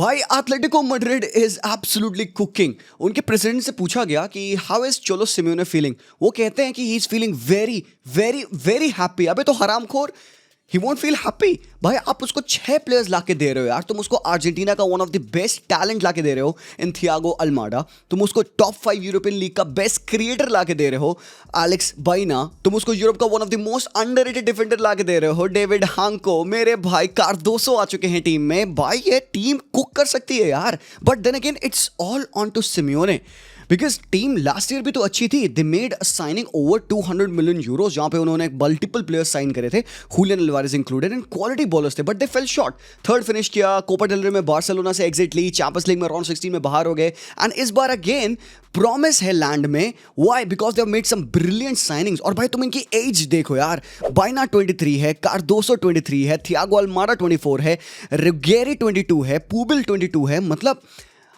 भाई Atletico Madrid is absolutely cooking. उनके president से पूछा गया कि हाउ इज चोलो सिम्योने फीलिंग। वो कहते हैं कि he is feeling very very very happy. अबे तो हरामखोर, ही वोंट फील हैप्पी। भाई आप उसको 6 प्लेयर्स लाके दे रहे हो यार। तुम उसको अर्जेंटीना का one of the best talent लाके दे रहे हो इन थियागो अल्माडा। तुम उसको टॉप 5 यूरोपियन लीग का बेस्ट क्रिएटर लाके दे रहे हो एलेक्स बाइना। तुम उसको यूरोप का one of the most underrated defender लाके दे रहे हो डेविड हांको। मेरे भाई कार्दोसो आ चुके हैं टीम में। भाई ये टीम कुक कर सकती है यार। But then again it's all on to Simeone, because team last year भी तो अच्छी थी। They made a signing over 200 million euros, जहां पे उन्होंने मल्टीपल प्लेयर्स साइन करे थे, Julian Alvarez included, and quality ballers थे। But they fell short. Third finish किया, कोपा डेल रे में बार्सिलोना से एग्जिट ली, चैंपियंस लीग में राउंड 16 में बाहर हो गए। एंड इस बार अगेन प्रॉमिस है लैंड में। Why? Because they have made some brilliant signings. और भाई तुम इनकी एज देखो यार। बाइना 23 है, कार्दोसो 23 है, थियागो अल्माडा 24 है, रुगेरी 22 है, पुबिल 22 है। मतलब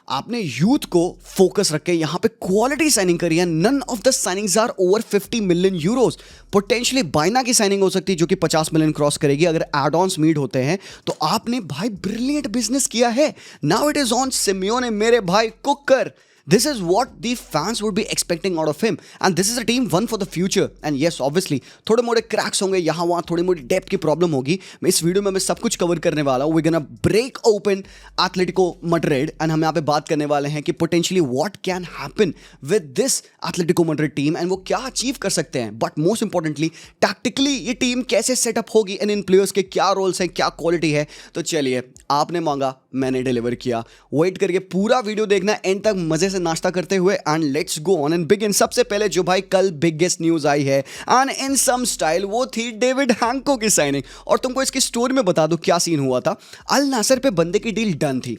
आपने यूथ को फोकस रख के यहां पे क्वालिटी साइनिंग करी है। None of the signings are over 50 million euros. Potentially Baena की साइनिंग हो सकती है जो कि 50 मिलियन क्रॉस करेगी अगर एड ऑन्स मीट होते हैं। तो आपने भाई ब्रिलियंट बिजनेस किया है। Now it is on Simeone. मेरे भाई कुकर, this is what the fans would be expecting out of him, and this is a team one for the future. And yes, obviously थोड़े मोड़े क्रैक्स होंगे यहाँ वहाँ, थोड़ी मोड़ी डेप्थ की प्रॉब्लम होगी। मैं इस वीडियो में मैं सब कुछ कवर करने वाला हूँ। we're gonna break open Atletico Madrid and हम यहाँ पे बात करने वाले हैं कि potentially what can happen with this Atletico Madrid team and वो क्या अचीव कर सकते हैं। बट मोस्ट इंपॉर्टेंटली टैक्टिकली ये टीम कैसे सेटअप होगी एंड इन प्लेयर्स के क्या रोल्स हैं, क्या क्वालिटी है। तो चलिए, आपने मांगा मैंने डिलीवर किया। वेट करके पूरा वीडियो देखना एंड तक मजे से नाश्ता करते हुए। And let's go on and begin. सबसे पहले जो भाई कल बिगेस्ट न्यूज आई है एंड इन सम स्टाइल, वो थी डेविड हांको की साइनिंग। और तुमको इसकी स्टोरी में बता दूं क्या सीन हुआ था। अल नासर पे बंदे की डील डन थी,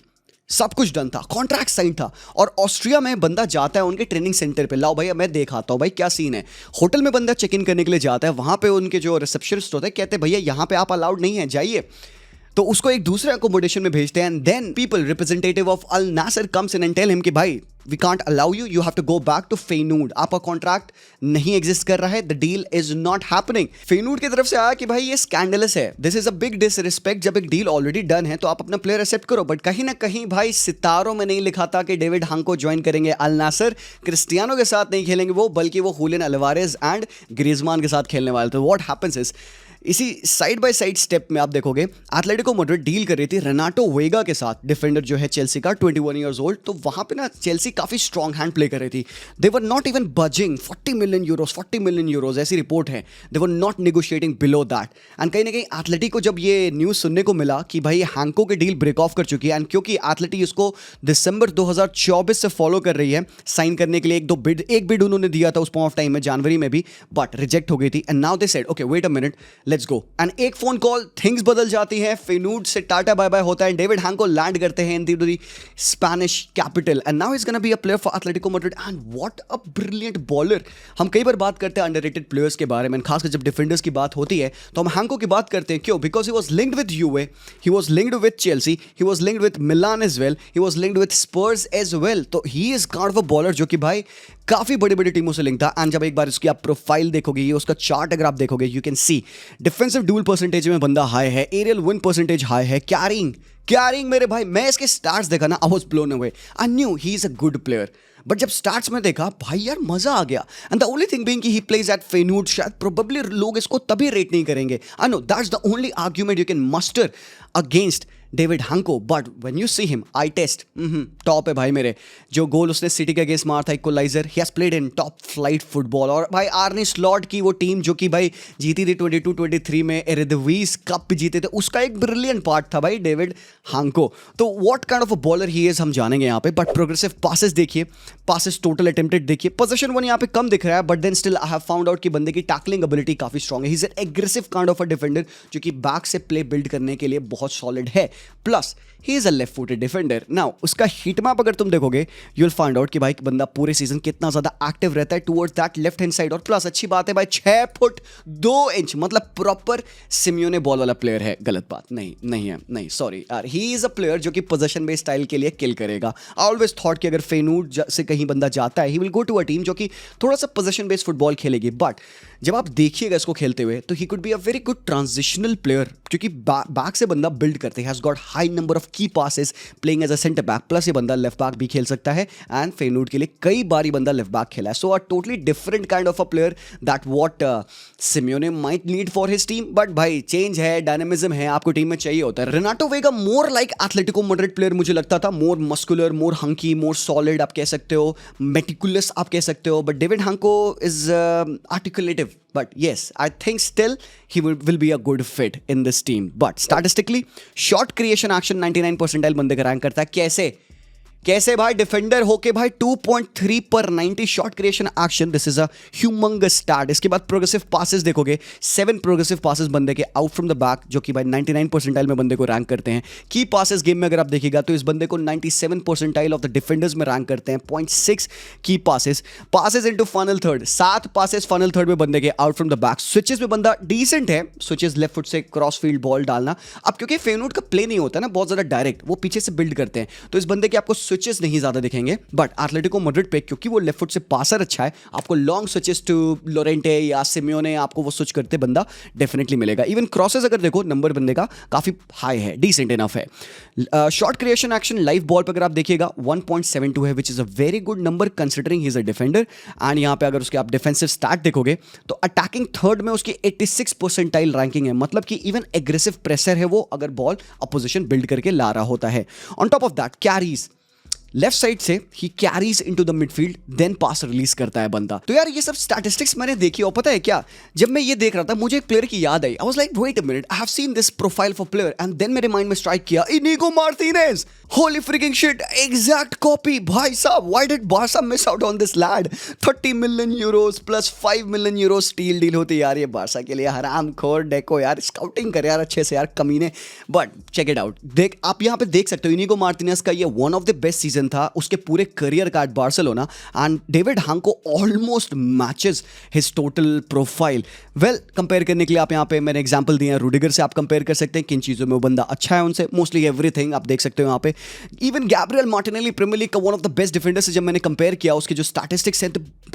सब कुछ डन था, कॉन्ट्रैक्ट साइन था। और ऑस्ट्रिया में बंदा जाता है उनके ट्रेनिंग सेंटर पे। लाओ भाई मैं देख आता हूँ भाई क्या सीन है। होटल में बंदा चेक इन करने के लिए जाता है, वहां पे उनके जो रिसेप्शनिस्ट होते हैं कहते हैं भैया यहाँ पे आप अलाउड नहीं है, जाइए। तो उसको एक दूसरे अकोमोडेशन में भेजते हैं। And then people representative of Al Nassr comes in and tell him कि भाई we can't allow you, you have to go back to Feyenoord. आपका कॉन्ट्रैक्ट नहीं एग्जिस्ट कर रहा है, the deal is not happening. Feyenoord की तरफ से आया कि भाई ये स्कैंडलस है, this is a big disrespect. जब एक डील ऑलरेडी डन है तो आप अपना प्लेयर एक्सेप्ट करो। बट कहीं ना कहीं भाई सितारों में नहीं लिखा था कि डेविड हांको ज्वाइन करेंगे अल नासर। क्रिस्टियानो के साथ नहीं खेलेंगे वो, बल्कि वो हुलियन अल्वारेज एंड ग्रीजमान के साथ खेलने वाले थे। व्हाट हैपेंस इज, इसी साइड बाय साइड स्टेप में आप देखोगे एथलेटिको मैड्रिड डील कर रही थी रेनाटो वेगा के साथ, डिफेंडर जो है चेल्सी का, 21 ईयर्स ओल्ड। तो वहां पे ना चेल्सी काफी स्ट्रॉन्ग हैंड प्ले कर रही थी। They were not even budging 40 million euros ऐसी रिपोर्ट है। They were not negotiating below that. And कहीं ना कहीं एथलेटिको को जब ये न्यूज सुनने को मिला कि भाई हैंको की डील ब्रेक ऑफ कर चुकी है, एंड क्योंकि एथलेटिक इसको दिसंबर 2024 से फॉलो कर रही है साइन करने के लिए, एक बिड उन्होंने दिया था उस पॉइंट ऑफ टाइम में जनवरी में भी, बट रिजेक्ट हो गई थी। And now they said okay wait a minute, let's go. And एक फोन कॉल, थिंग्स बदल जाती हैं। फेनूड से टाटा बाय बाय होता है, डेविड हांको लैंड करते हैं in the Spanish capital and now is gonna be a player for Atletico Madrid. And what a brilliant bowler. हम कई बार बात करते हैं अंडररेटेड प्लेयर्स के बारे में, खासकर जब डिफेंडर्स की बात होती है तो हम हांको की बात करते हैं। क्यों? Because he was linked with Juve, he was linked with Chelsea, he was linked with Milan as well, he was linked with Spurs as well. तो he is kind of a baller जो कि भाई काफी बड़ी बड़ी टीमों से link था। एंड जब एक बार इसकी आप प्रोफाइल देखोगे, ये उसका चार्ट अगर आप देखोगे, you can see defensive dual percentage में बंदा हाई है, एरियल विन परसेंटेज हाई है, कैरिंग मेरे भाई, मैं इसके स्टार्ट्स देखा ना, I was blown away. I knew he is a good player. But जब स्टार्ट्स में देखा भाई यार मजा आ गया। And the only thing being कि ही प्लेज एट फेनूड, शायद प्रोबेबली लोग इसको तभी रेट नहीं करेंगे। I know that's the only argument you can muster against David Hancko. But when you see him, I test top है भाई मेरे। जो गोल उसने सिटी के अगेंस्ट मारा था equaliser, he has played in top flight football. और भाई आर्ने स्लॉट की वो टीम जो कि भाई जीती थी 22-23 में, एरेदिवीज कप जीते थे, उसका एक ब्रिलियंट पार्ट था भाई डेविड हांको। तो what kind of a baller he is हम जानेंगे यहाँ पे। बट प्रोग्रेसिव पासेस देखिए, पासेस टोटल अटेम्प्टेड देखिए, पोजीशन वन यहाँ पे कम दिख रहा है, but then still I have found out कि बंदे की टैकलिंग एबिलिटी काफी स्ट्रॉन्ग है। He is an aggressive kind of a defender जो कि बैक से प्ले बिल्ड करने के लिए बहुत सॉलिड है। Plus he is a left footed defender. Now उसका हीट मैप अगर तुम देखोगे, यू विल फाइंड आउट कि भाई बंदा पूरे सीजन कितना ज्यादा एक्टिव रहता है towards that left hand side. और प्लस अच्छी बात है भाई 6 फुट 2 इंच, मतलब प्रॉपर सिम्योने बॉल वाला प्लेयर है। गलत बात नहीं है, सॉरी यार, ही इज अ प्लेयर जो कि पोजीशन बेस्ड स्टाइल के लिए किल करेगा। आई ऑलवेज थॉट कि अगर फेनूड से कहीं बंदा जाता है, he will go to a team जो कि थोड़ा सा पोजीशन बेस्ड फुटबॉल खेलेगी। बट जब आप देखिएगा इसको खेलते हुए तो he could be a very good transitional player, क्योंकि बैक से बंदा बिल्ड करते हैं, has got high number of key passes playing as a centre back, plus ये बंदा लेफ्ट बैक भी खेल सकता है एंड फेनूड के लिए कई बार ये बंदा लेफ्ट बैक खेला है. So a totally different kind of a player that what Simeone might need for his team. But भाई चेंज है, डायनामिज्म है, आपको टीम में चाहिए होता है. Renato Veiga more like Atletico Madrid player मुझे लगता था, मोर मस्कुलर, मोर हंकी, मोर सॉलिड आप कह सकते हो, मेटिकुलस आप कह सकते हो. But David Hancko is articulative. But yes, I think still he will be a good fit in this team. But statistically, shot creation action 99 percentile बंदे का रैंक करता है. कैसे भाई डिफेंडर होके भाई 2.3 पर 90 shot creation action. This is a humongous start. इसके बाद प्रोग्रेसिव पासेस देखोगे, 7 प्रोग्रेसिव पासेस बंदे के आउट फ्रॉम द बैक, जो कि भाई 99 परसेंटाइल में बंदे को रैंक करते हैं. की पासेस गेम में अगर आप देखिएगा तो इस बंदे को 97 परसेंटाइल ऑफ द डिफेंडर्स में रैंक करते हैं. 0.6 की passes into funnel third, 7 passes funnel third में बंदे के out from the back. Switches में बंदा डिसेंट है, स्विचेस लेफ्ट फुट से क्रॉस फील्ड बॉल डालना. अब क्योंकि फेनूड का प्ले नहीं होता ना बहुत ज्यादा डायरेक्ट, वो पीछे से बिल्ड करते हैं, तो इस बंदे के आपको स्विचेस नहीं ज्यादा दिखेंगे. बट एथलेटिको मैड्रिड पे क्योंकि वो लेफ्ट फुट से पासर अच्छा है, आपको लॉन्ग स्विचेस टू लोरेंटे या सिमियोने आपको वो स्विच करते बंदा डेफिनेटली मिलेगा. इवन क्रॉसेस अगर देखो नंबर बंदे का काफी हाई है, डिसेंट इनफ है. Short creation action live ball पे अगर आप देखिएगा 1.72 है, विच is a very good number considering he is a defender. And यहां पे अगर उसके आप डिफेंसिव स्टैट देखोगे तो अटैकिंग थर्ड में उसकी 86 परसेंटाइल रैंकिंग है. मतलब कि इवन एग्रेसिव प्रेशर है वो अगर बॉल अपोजिशन बिल्ड करके ला रहा होता है. On top of that carries, left side से ही carries into the midfield, then pass release करता है बंदा. तो यार ये सब स्टैटिस्टिक्स मैंने देखी, और पता है क्या, जब मैं ये देख रहा था मुझे एक प्लेयर की याद आई. I was like wait a minute, I have seen this profile for player, and then मेरे माइंड में स्ट्राइक किया Inigo Martinez. Holy freaking shit, exact copy. भाई साहब, why did Barca miss out on this lad? 30 million euros plus 5 million euro steal deal होती यार ये Barca के लिए. हरामखोर डेको यार, स्काउटिंग कर यार अच्छे से यार, कमीने. बट चेक इट आउट, देख आप यहाँ पे देख सकते हो इनिगो मार्टिनेज का ये one of the best season था उसके पूरे करियर का at Barcelona. And David Hancko almost matches his total profile. Well, compare करने के लिए आप यहाँ पे मैंने एग्जांपल दिए हैं, रूडिगर से आप कंपेयर कर सकते हैं किन चीज़ों में वो बंदा अच्छा है उनसे. मोस्टली एवरीथिंग आप देख सकते हो यहाँ पे. Even Gabriel Martinelli Premier League का one of the best defenders से जब मैंने कंपेयर किया, उसके जो स्टैटिस्टिक्स हैं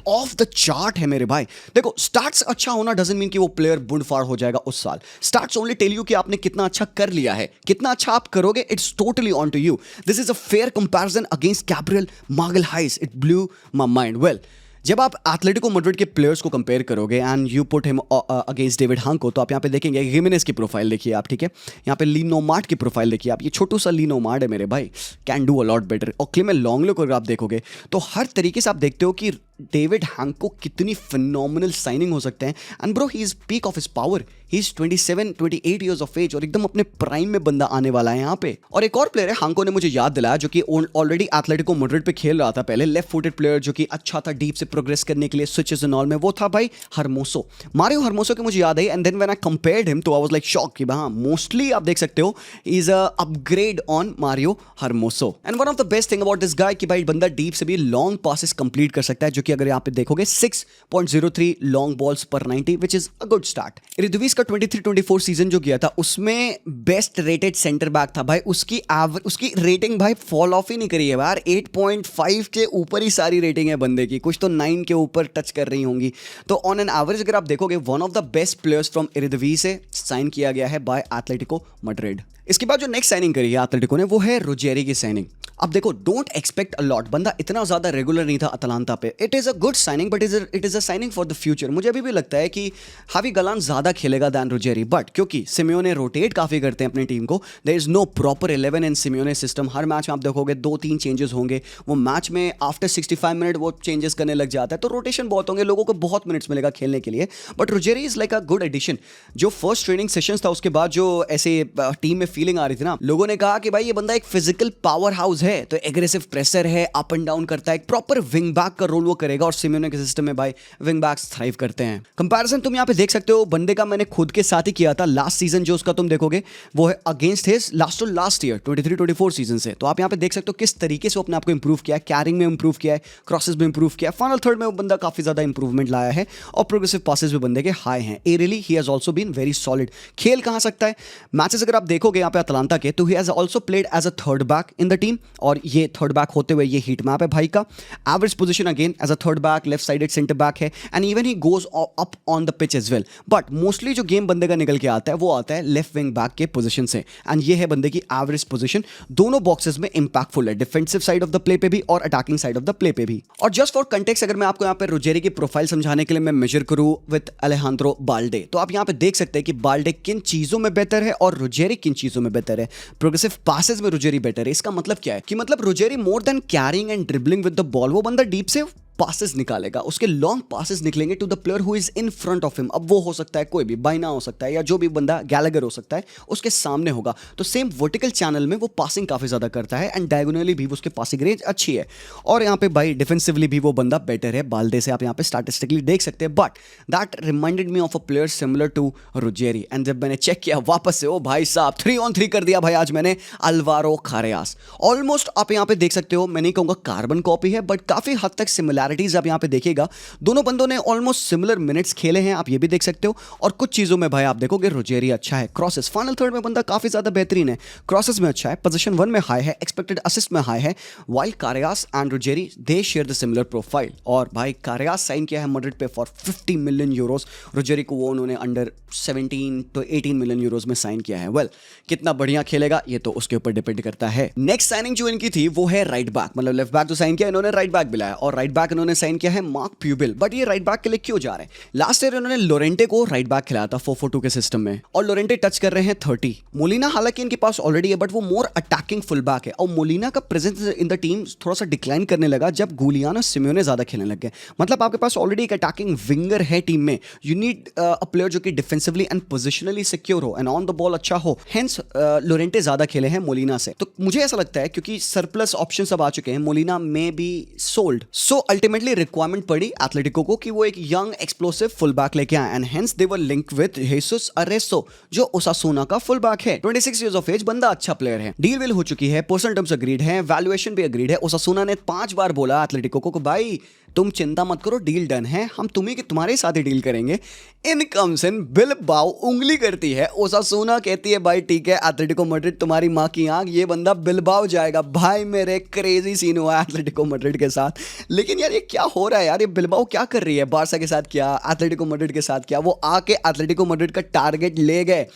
ऑफ द चार्ट है मेरे भाई. देखो, स्टार्ट्स अच्छा होना डजंट मीन कि वो प्लेयर बुंडफाड़ हो जाएगा उस साल. स्टार्ट्स ओनली टेल यू कि आपने कितना अच्छा कर लिया है, कितना अच्छा आप करोगे, it's totally on to you. This is a fair comparison against Gabriel Magalhaes. It blew my mind. Well, जब आप एथलेटिको मैड्रिड के प्लेयर्स को कंपेयर करोगे and you put him against David Hancko, तो आप यहाँ पे देखेंगे जिमेनेज़ की प्रोफाइल देखिए आप, ठीक है. यहाँ पे लिनोमार्ट की प्रोफाइल देखिए आप, ये छोटू सा लिनोमार्ट है मेरे भाई, can do a lot better. और क्लेमेंट लॉन्गले को अगर आप देखोगे तो हर तरीके से आप देखते हो कि डेविड हांको कितनी फिनोमिनल साइनिंग हो सकते हैं. And bro, he is peak of his power. He is 27-28 years of age और एकदम अपने प्राइम में बंदा आने वाला है यहाँ पे. और एक और प्लेयर है, हांको ने मुझे याद दिलाया, जो कि ऑलरेडी एथलेटिको मैड्रिड पे खेल रहा था पहले, लेफ्ट फुटेड प्लेयर जो कि अच्छा था डीप से प्रोग्रेस करने के लिए स्विचेस एंड ऑल में, वो था भाई हरमोसो. मारियो हरमोसो की मुझे याद आई. And then when I compared him तो आई वाज लाइक शॉक कि हाँ, मोस्टली आप देख सकते हो is a upgrade on Mario Hermoso. And one of the best thing about this guy कि भाई बंदा डीप से भी लॉन्ग पासेस कंप्लीट कर सकता है, जो कि अगर यहाँ पे देखोगे 6.03 लॉन्ग बॉल्स पर 90, which is a good start. Eredivisie का 23-24 सीजन जो गया था उसमें बेस्ट रेटेड सेंटर बैक था भाई. उसकी रेटिंग भाई फॉल ऑफ ही नहीं करी है यार. 8.5 के ऊपर ही सारी रेटिंग है बंदे की, कुछ तो 9 के ऊपर टच कर रही होंगी. तो ऑन एन एवरेज अगर आप देखोगे one of the best players from Eredivisie से साइन किया गया है बाय एथलेटिको मैड्रिड. इसके बाद जो नेक्स्ट साइनिंग करी है एथलेटिको ने वो है रुजेरी की साइनिंग. अब देखो, डोंट एक्सपेक्ट अ लॉट, बंदा इतना ज्यादा रेगुलर नहीं था अटलांटा पे. It is a good signing but it is a signing for the future. मुझे अभी भी लगता है कि हावी गलान ज्यादा खेलेगा दैन रुजेरी, बट क्योंकि सिमियोने रोटेट काफी करते हैं अपनी टीम को, there is no proper 11 in Simeone system. हर मैच में आप देखोगे 2-3 चेंजेस होंगे. वो मैच में आफ्टर 65 मिनट वो चेंजेस करने लग जाता है, तो रोटेशन बहुत होंगे, लोगों को बहुत मिनट्स मिलेगा खेलने के लिए. But Ruggeri is like a good addition. जो फर्स्ट ट्रेनिंग सेशंस था उसके बाद जो ऐसे टीम में फीलिंग आ रही थी ना, लोगों ने कहा कि भाई ये बंदा एक फिजिकल पावर हाउस है, तो एग्रेसिव प्रेशर है, अप एंड डाउन करता है, एक प्रॉपर विंग बैक का रोल वो करेगा. और सिमियोने के सिस्टम में भाई विंग बैक्स थ्राइव करते हैं. कंपैरिजन तुम यहाँ पे देख सकते हो बंदे का, मैंने खुद के साथ ही किया था. लास्ट सीजन जो उसका तुम देखोगे वो है against his last year 23-24 season से. तो आप यहाँ पे देख सकते हो किस तरीके से अपने आप को इंप्रूव किया है. कैरिंग में इंप्रूव किया है, क्रॉसेस में इंप्रूव किया है, फाइनल थर्ड में वो बंदा काफी ज्यादा इंप्रूवमेंट लाया है. और प्रोग्रेसिव पासेस भी बंदे के हाई हैं. Aerially he has also been very solid. खेल कहाँ सकता है मैचेस अगर आप देखोगे यहाँ पे अटलांटा के, तो he has also played as a third back in the team. और ये थर्ड बैक होते हुए ये हीट मैप है भाई का। Average position again as a third back, left sided centre back है, and even he goes up on the pitch as well. But mostly जो गेम बंदे का निकल के आता है वो आता है लेफ्ट विंग बैक के पोजीशन से, एंड ये है बंदे की एवरेज पोजीशन। दोनों बॉक्सेस में इंपैक्टफुल है, defensive side of the play पे भी और attacking side of the play पे भी। और जस्ट फॉर कंटेक्स्ट अगर मैं आपको यहाँ पे रुजेरी की प्रोफाइल समझाने के लिए मैं मेजर करूं विद अलेहांद्रो बाल्डे, तो आप यहाँ पे देख सकते हैं कि बाल्डे किन चीजों में बेहतर है और रुजेरी किन चीजों में बेहतर है। प्रोग्रेसिव पासेस में रुजेरी बेटर है। इसका मतलब क्या है कि मतलब Ruggeri more than carrying and dribbling with the ball, वो बंदा डीप से पासेस निकालेगा, उसके लॉन्ग पासेस निकलेंगे to the player who is in front of him. अब वो हो सकता है कोई भी, बाइना हो सकता है या जो भी बंदा गैलेगर हो सकता है, उसके सामने होगा। तो सेम वर्टिकल चैनल में वो पासिंग काफी ज्यादा करता है एंड डायगोनली भी उसके पासिंग रेंज अच्छी है। और यहाँ पे भाई डिफेंसिवली भी वो बंदा बेटर है बाल्डे से, आप यहाँ पे स्टैटिस्टिकली देख सकते हैं। But that reminded me of a player similar to Ruggeri, and जब मैंने चेक किया वापस से, ओ भाई साहब 3-on-3 कर दिया भाई आज मैंने अल्वारो कारेयास। ऑलमोस्ट आप यहाँ पे देख सकते हो, मैं नहीं कहूंगा कार्बन कॉपी है, बट काफी हद तक सिमिलैरिटीज आप यहाँ पे देखिएगा। दोनों बंदों ने ऑलमोस्ट सिमिलर मिनट्स खेले हैं, आप ये भी देख सकते हो। और कुछ चीजों में भाई आप देखोगे रुजेरी अच्छा है। क्रॉसेस फाइनल थर्ड में बंदा काफी ज्यादा बेहतरीन है, क्रॉसेस में अच्छा है, पोजीशन 1 में हाई है, एक्सपेक्टेड असिस्ट में हाई है। While Carreras and Ruggeri they share the similar profile. और भाई कारेयास साइन किया है मैड्रिड पे फॉर 50 मिलियन यूरोस, रुजेरी को वो उन्होंने अंडर 17 to 18 मिलियन यूरोस में साइन किया है। वेल कितना बढ़िया खेलेगा ये तो उसके ऊपर डिपेंड करता है। नेक्स्ट साइनिंग जो इनकी थी वो है राइट बैक, मतलब लेफ्ट बैक तो साइन किया इन्होंने, राइट बैक भी लाया, और राइट बैक इन्होंने साइन किया है मार्क प्यूबिल। बट ये राइट बैक के लिए क्यों जा रहे हैं? लास्ट ईयर इन्होंने लोरेंटे को राइट बैक खिलाया था 4-4-2 के सिस्टम में, और लोरेंटे टच कर रहे हैं 30। मोलिना हालांकि इनके पास ऑलरेडी है बट वो मोर अटैकिंग फुल बैक है, और मोलिना का प्रेजेंस इन द टीम थोड़ा सा डिक्लाइन करने लगा जब गुलियानो सिमियोने ज्यादा खेलने लग गए। मतलब आपके पास ऑलरेडी एक अटैकिंग विंगर है टीम में, यू नीड अ प्लेयर जो कि डिफेंसिवली एंड पोजिशनली सिक्योर हो एंड ऑन द बॉल अच्छा हो। हेंस लोरेंटे ज्यादा खेले हैं मोलिना से। तो मुझे ऐसा लगता है क्योंकि सरप्लस ऑप्शन सब आ चुके हैं, मोलिना में be sold, so ultimately requirement पड़ी एथलेटिको को कि वो एक यंग एक्सप्लोसिव फुल बैक लेके आए, and hence they were linked with Jesus Areso जो ओसासुना का फुल बैक है। 26 इयर्स ऑफ एज, बंदा अच्छा प्लेयर है, डील विल हो चुकी है, पर्सनल टर्म्स अग्रीड है, वैल्यूएशन भी अग्रीड है। ओसासुना ने 5 बार बोला एथलेटिको को भाई तुम चिंता मत करो, डील डन है, हम तुम्हारे साथ ही डील करेंगे। इन कम्स इन बिलबाओ, उंगली करती है ओसासुना, कहती है भाई ठीक है एथलेटिको मैड्रिड तुम्हारी माँ की आंख, ये बंदा बिलबाओ जाएगा। भाई मेरे क्रेजी सीन हुआ है एथलेटिको मैड्रिड के साथ। लेकिन यार ये क्या हो रहा है यार, ये बिलबाओ क्या कर रही है, बार्सा के साथ क्या, एथलेटिको मैड्रिड के साथ क्या, वो आके एथलेटिको मैड्रिड का टारगेट ले गए।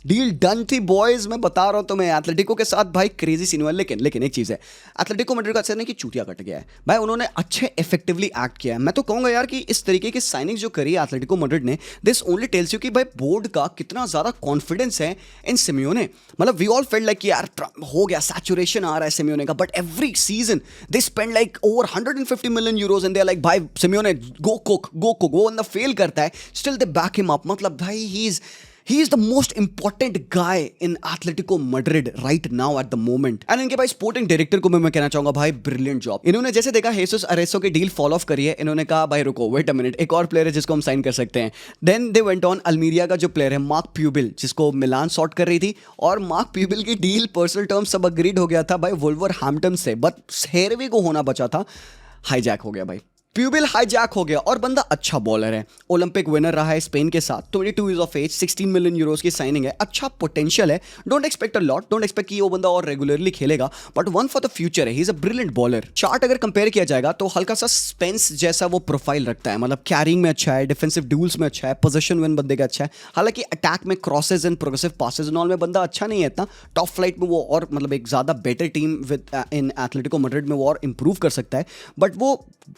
डील डन थी बॉयज, मैं बता रहा हूं तुम्हें, एथलेटिको के साथ भाई क्रेजी सीन हुआ। लेकिन एक चीज है, एथलेटिको मैड्रिड का असर नहीं कि चूतिया कट गया है भाई, उन्होंने अच्छे इफेक्टिवली एक्ट किया है। मैं तो कहूंगा यार कि इस तरीके की साइनिंग जो करी एथलेटिको मैड्रिड ने, दिस ओनली टेल्स यू कि भाई बोर्ड का कितना ज्यादा कॉन्फिडेंस है इन सिमियोने। मतलब वी ऑल फेल्ट लाइक कि यार हो गया, सैचुरेशन आ रहा है सिमियोने का, but every season they spend like over 150 million euros and they are like भाई सिमियोने गो कुक। वो बंदा फेल करता है, still they back him up. मतलब भाई he is the most important guy in Atletico Madrid right now at the moment. And इनके भाई sporting director को मैं कहना चाहूंगा भाई ब्रिलियंट जॉब। इन्होंने जैसे देखा हेसुस अरेसो की डील फॉलो ऑफ करी है, इन्होंने कहा भाई रुको वेट अ मिनट, एक और प्लेयर है जिसको हम साइन कर सकते हैं। देन दे वेंट ऑन अल्मीरिया का जो प्लेयर है मार्क प्यूबिल, जिसको मिलान सॉर्ट कर रही थी, और मार्क प्यूबिल की डील पर्सनल टर्म्स सब अग्रीड हो गया था भाई वुल्वरहैम्पटन से, बट हेरवी को होना बचा था, हाईजैक हो गया भाई। प्यूबिल हाईजैक हो गया, और बंदा अच्छा बॉलर है, ओलंपिक विनर रहा है स्पेन के साथ, 22 years of age, 16 million euros की साइनिंग है, अच्छा पोटेंशियल है। Don't expect a lot, don't expect कि वो बंदा और रेगुलरली खेलेगा, but one for the future है, he is a brilliant baller. Chart अगर कंपेयर किया जाएगा तो हल्का सा स्पेंस जैसा वो प्रोफाइल रखता है, मतलब कैरिंग में अच्छा है, डिफेंसिव ड्यूल्स में अच्छा है, पोजीशन विन बंदे का अच्छा है। हालांकि अटैक में crosses and progressive passes and all में बंदा अच्छा नहीं है इतना, टॉप फ्लाइट में वो और मतलब एक ज्यादा better team with in Atletico Madrid में वो और इंप्रूव कर सकता है, बट वो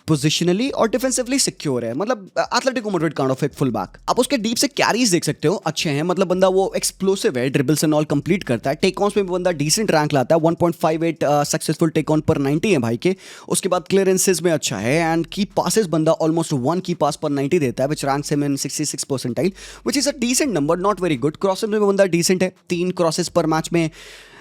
पोजिशनली और डिफेंसिवली सिक्योर है, मतलब एथलेटिको मैड्रिड काइंड ऑफ एक फुल बैक। आप उसके डीप से कैरीज देख सकते हो, अच्छे हैं, मतलब बंदा वो एक्सप्लोसिव है, ड्रिबल्स एंड ऑल कंप्लीट करता है, टेक ऑन्स में भी बंदा डिसेंट रैंक लाता है, 1.58 सक्सेसफुल टेक ऑन पर 90 है भाई के। उसके बाद क्लियरेंसेस में अच्छा है, एंड की पासेस बंदा ऑलमोस्ट 1 की पास पर 90 देता है, which ranks him in 66 percentile, which is a decent number, not very good. Crosses में बंदा डिसेंट है, 3 क्रॉसेस पर मैच में,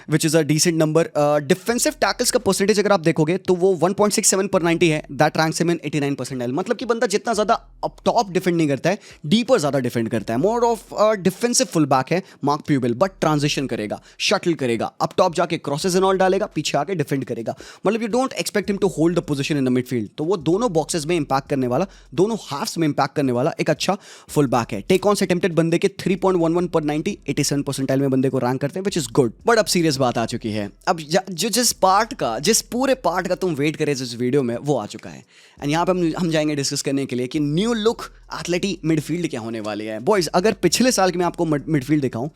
which is a decent number. Defensive tackles का परसेंटेज अगर आप देखोगे तो वो 1.67 पर 90 है, that ranks him in 89 percentile. मतलब कि बंदा जितना ज्यादा अप टॉप डिफेंड नहीं करता है, डीपर ज्यादा डिफेंड करता है, more of defensive full back है मार्क प्यूबिल, बट ट्रांजिशन करेगा, शटल करेगा, अप टॉप जाके क्रॉसेस एंड ऑल डालेगा, पीछे आके डिफेंड करेगा। मतलब you don't expect him to hold the position in the midfield. तो वो दोनों बॉक्सेस में इंपैक्ट करने वाला, दोनों हाफ्स में इंपैक्ट करने वाला एक अच्छा फुल बैक है। टेक ऑन अटेम्प्टेड बंदे के 3.11 पर 90, 87 परसेंटाइल में बंदे को रैंक करते हैं, विच इज गुड। बट अब सीरियस सीरियस बात आ चुकी है। अब जो जिस पूरे पार्ट का तुम वेट करे इस वीडियो में वो आ चुका है। एंड यहाँ पे हम जाएंगे डिस्कस करने के लिए कि न्यू लुक एथलेटिक मिडफील्ड क्या होने वाली है। बॉयज, अगर पिछले साल की मैं आपको मिडफील्ड दिखाऊं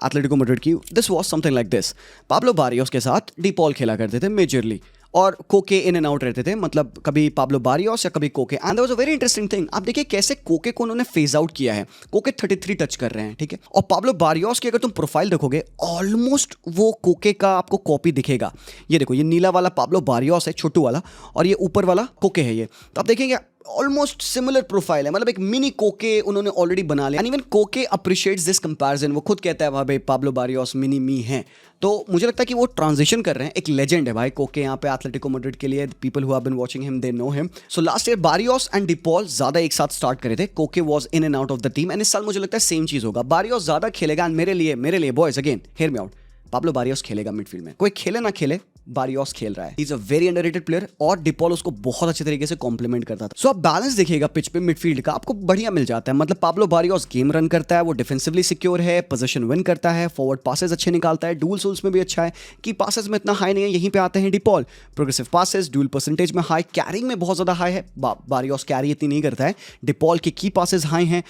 एथलेटिको मैड्रिड की, this was something like this. Pablo Barrios के साथ डी पॉल खेला करते थे मेजरली, और कोके इन एंड आउट रहते थे, मतलब कभी पाब्लो बारियोस या कभी Koke. And there was a very interesting thing, आप देखिए कैसे कोके को उन्होंने फेज आउट किया है। कोके 33 टच कर रहे हैं, ठीक है, और पाब्लो बारियोस की अगर तुम प्रोफाइल देखोगे ऑलमोस्ट वो कोके का आपको कॉपी दिखेगा। ये देखो, ये नीला वाला पाब्लो बारियोस है, छोटू वाला, और ये ऊपर वाला कोके है। ये तो आप देखेंगे ऑलमोस्ट सिमिलर प्रोफाइल है, मतलब एक मिनी कोके उन्होंने ऑलरेडी बना लिया। एंड इवन कोके अप्रिशिएट्स दिस कंपैरिजन, वो खुद कहता है भाई पाब्लो बारियोस मिनी मी है। तो मुझे लगता है कि वो ट्रांजिशन कर रहे हैं। एक लेजेंड है भाई कोके यहाँ पे एथलेटिको मैड्रिड के लिए। People who have been watching him they know him. So last year Barrios and De Paul ज्यादा एक साथ स्टार्ट करे थे, Koke was in and out of the team. And इस साल मुझे लगता है सेम चीज होगा, बारियोस ज्यादा खेलेगा। एंड मेरे लिए boys, again hear me out, Pablo Barrios खेलेगा मिडफील्ड में। कोई खेले ना खेले, बारियोस खेल रहा है। He is a very underrated player, और डिपॉल उसको बहुत अच्छे तरीके से कॉम्प्लीमेंट करता था। सो आप बैलेंस देखिएगा पिच पे मिडफील्ड का, आपको बढ़िया मिल जाता है। मतलब पाब्लो बारियोस गेम रन करता है, वो डिफेंसिवली सिक्योर है, पोजीशन विन करता है, फॉरवर्ड पासेस अच्छे निकालता है, डुअल सोल्स में भी अच्छा है। की पासेस में इतना हाई नहीं है, यहीं पे आते हैं De Paul. Progressive passes, dual percentage में हाई, कैरिंग में बहुत ज्यादा हाई है। बारियोस कैरी इतनी नहीं करता है, डिपॉल के की पासेस हाई हैं।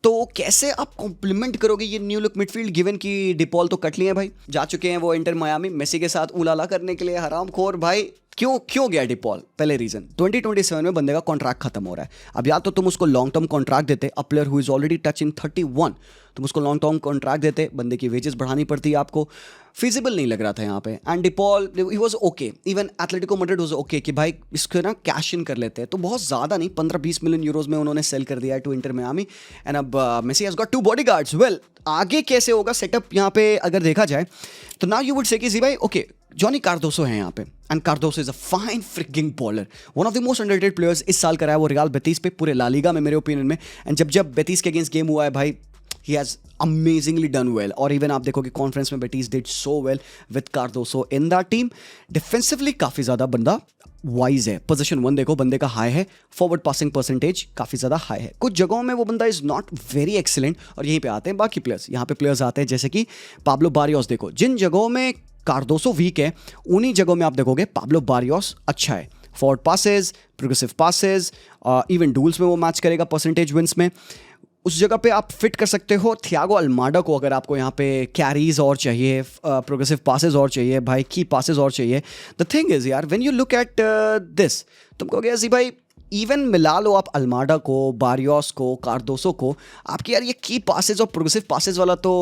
तो कैसे आप कॉम्प्लीमेंट करोगे ये न्यू लुक मिडफील्ड, गिवन कि डिपॉल तो कट लिए हैं भाई, जा चुके हैं वो इंटर मायामी मेसी के साथ उलाला करने के लिए। हरामखोर भाई, क्यों गया डिपॉल? पहले रीजन, 2027 में बंदे का कॉन्ट्रैक्ट खत्म हो रहा है। अब या तो तुम उसको लॉन्ग टर्म कॉन्ट्रैक्ट देते, a player who is already touch in 31, तुम उसको लॉन्ग टर्म कॉन्ट्रैक्ट देते, बंदे की वेजेस बढ़ानी पड़ती है आपको। फिजिबल नहीं लग रहा था यहाँ पे। And De Paul he was okay, even Atletico Madrid was okay कि भाई इसको ना कैश इन कर लेते हैं। तो बहुत ज़्यादा नहीं, 15-20 मिलियन यूरोज में उन्होंने सेल कर दिया है टू इंटर मियामी। एंड अब Messi has got 2 bodyguards. Well, आगे कैसे होगा सेटअप यहाँ पे अगर देखा जाए तो नाउ यू वुड से कि जी भाई ओके, जॉनी कार्दोसो है यहाँ पे, and Cardoso is a fine freaking baller, one of the most underrated players. इस साल कराया वो रियल बेटिस पे, पूरे ला लीगा में मेरे ओपिनियन में। एंड जब बेटिस के अगेंस्ट गेम हुआ है भाई, he has amazingly done well. और इवन आप देखोगे कॉन्फ्रेंस में Betis did so well with Cardoso in that team. Defensively काफ़ी ज़्यादा बंदा वाइज है। पोजीशन 1 देखो, बंदे का हाई है, फॉरवर्ड पासिंग परसेंटेज काफ़ी ज़्यादा हाई है। कुछ जगहों में वो बंदा इज़ नॉट वेरी एक्सीलेंट, और यहीं पे आते हैं बाकी प्लेयर्स। यहाँ पे प्लेयर्स आते हैं जैसे कि पाब्लो बारियोस। देखो, जिन जगहों में कार्दोसो वीक है, उन्हीं जगहों में आप देखोगे पाब्लो बारियोस अच्छा है। Forward passes, progressive passes, even duels में वो मैच करेगा, परसेंटेज विंस में। उस जगह पे आप फिट कर सकते हो थियागो अल्माडा को, अगर आपको यहाँ पे कैरीज और चाहिए, प्रोग्रेसिव पासेस और चाहिए भाई, की पासेस और चाहिए। द थिंग इज यार, when you look at this, तुम कहोगे ऐसी भाई इवन मिला लो आप अल्माडा को, बारियोस को, कार्दोसो को, आपकी यार ये की पासेस और प्रोग्रेसिव पासेस वाला तो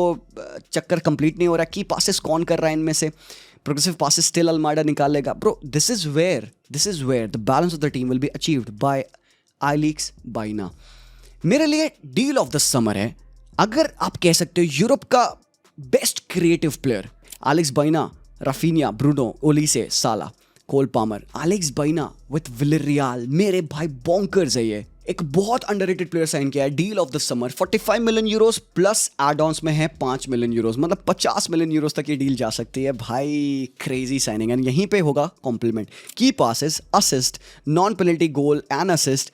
चक्कर कंप्लीट नहीं हो रहा। की पासेस कौन कर रहा है इनमें से? प्रोग्रेसिव पासेस स्टिल अल्माडा निकाल लेगा। Bro, this is where the balance of the team will be achieved by Alex Baena. मेरे लिए डील ऑफ द समर है, अगर आप कह सकते हो यूरोप का best creative player. Alex Baena, Raphinha, Bruno, Olise, Salah, Cole Palmer, Alex Baena with Villarreal, मेरे भाई बॉन्कर्स है ये। एक बहुत अंडररेटेड प्लेयर साइन किया है, deal of the summer. 45 million euros plus add ons में है 5 मिलियन यूरोस, मतलब 50 मिलियन यूरोस तक ये डील जा सकती है भाई। Crazy signing. एंड यहीं पे होगा complement, key passes, assist, non penalty goal and assist,